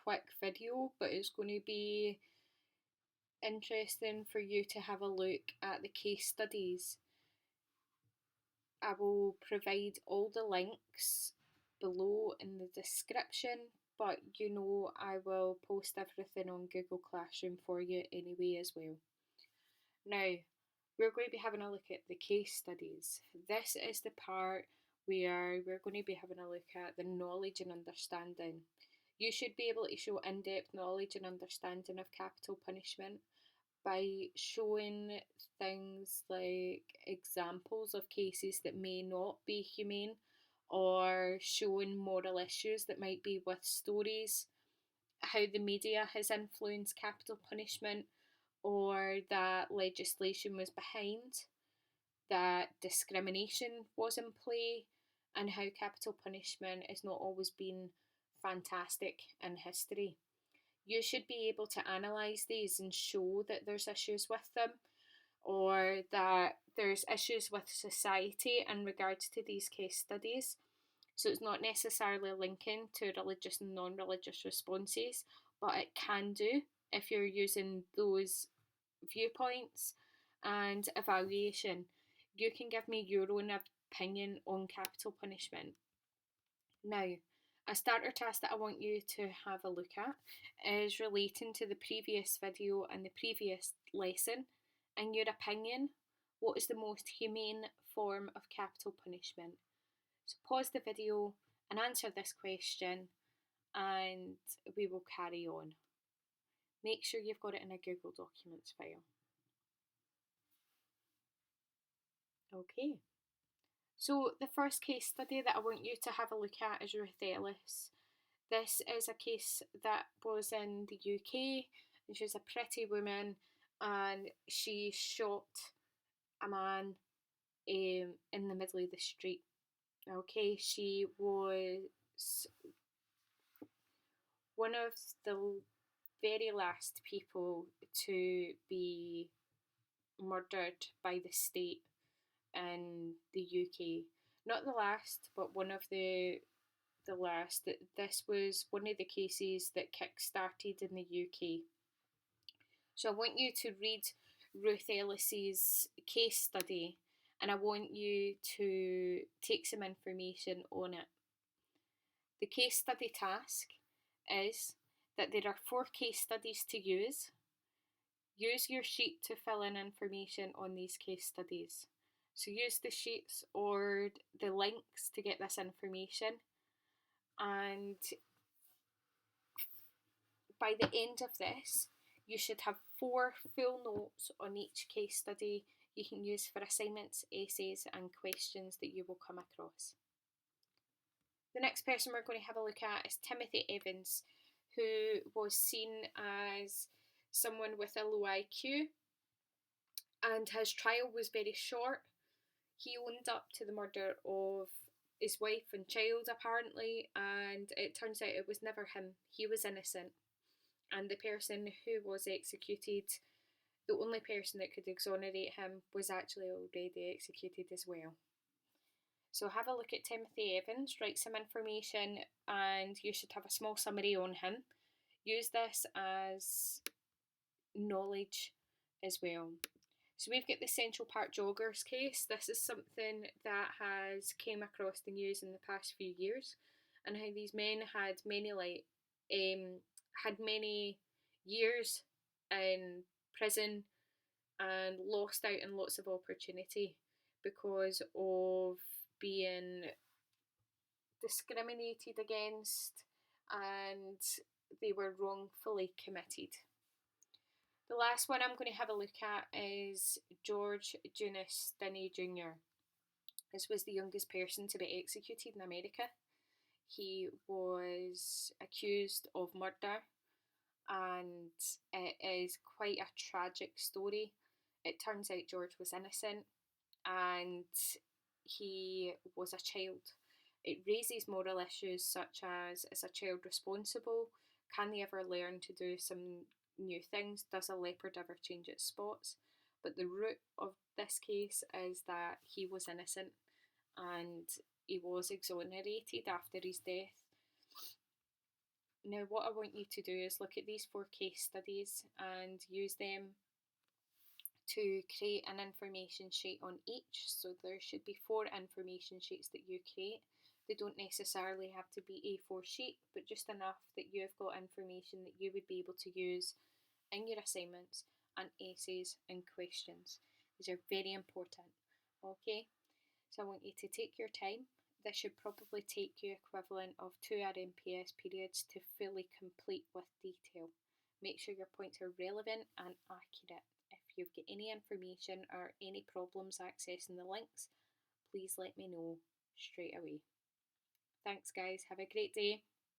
quick video, but it's going to be interesting for you to have a look at the case studies. I will provide all the links below in the description, but I will post everything on Google Classroom for you anyway as well. Now, we're going to be having a look at the case studies. This is the part where we're going to be having a look at the knowledge and understanding. You should be able to show in-depth knowledge and understanding of capital punishment by showing things like examples of cases that may not be humane, or showing moral issues that might be with stories, how the media has influenced capital punishment, or that legislation was behind, that discrimination was in play, and how capital punishment has not always been fantastic in history. You should be able to analyse these and show that there's issues with them, or that there's issues with society in regards to these case studies. So it's not necessarily linking to religious and non-religious responses, but it can do if you're using those viewpoints and evaluation. You can give me your own opinion on capital punishment. Now, a starter task that I want you to have a look at is relating to the previous video and the previous lesson. In your opinion, what is the most humane form of capital punishment? So pause the video and answer this question, and we will carry on. Make sure you've got it in a Google Documents file. Okay. So the first case study that I want you to have a look at is Ruth Ellis. This is a case that was in the UK, and she's a pretty woman, and she shot a man in the middle of the street. Okay, she was one of the very last people to be murdered by the state in the UK. Not the last, but one of the last. This was one of the cases that kick-started in the UK. So I want you to read Ruth Ellis's case study, and I want you to take some information on it. The case study task is that there are 4 case studies to use. Use your sheet to fill in information on these case studies. So use the sheets or the links to get this information, and by the end of this, you should have 4 full notes on each case study you can use for assignments, essays and questions that you will come across. The next person we're going to have a look at is Timothy Evans, who was seen as someone with a low IQ, and his trial was very short. He owned up to the murder of his wife and child, apparently, and it turns out it was never him. He was innocent. And the person who was executed, the only person that could exonerate him, was actually already executed as well. So have a look at Timothy Evans, write some information, and you should have a small summary on him. Use this as knowledge as well. So we've got the Central Park joggers case. This is something that has came across the news in the past few years, and how these men had many years in prison and lost out on lots of opportunity because of being discriminated against, and they were wrongfully committed. The last one I'm going to have a look at is George Eunice Stinney Jr. This was the youngest person to be executed in America. He was accused of murder, and it is quite a tragic story. It turns out George was innocent, and he was a child. It raises moral issues such as, is a child responsible? Can they ever learn to do some new things? Does a leopard ever change its spots? But the root of this case is that he was innocent, and he was exonerated after his death. Now, what I want you to do is look at these 4 case studies and use them to create an information sheet on each. So there should be 4 information sheets that you create. They don't necessarily have to be A4 sheet, but just enough that you've got information that you would be able to use in your assignments and essays and questions. These are very important. Okay, so I want you to take your time. This should probably take you equivalent of 2 RMPS periods to fully complete with detail. Make sure your points are relevant and accurate. If you've got any information or any problems accessing the links, please let me know straight away. Thanks guys, have a great day.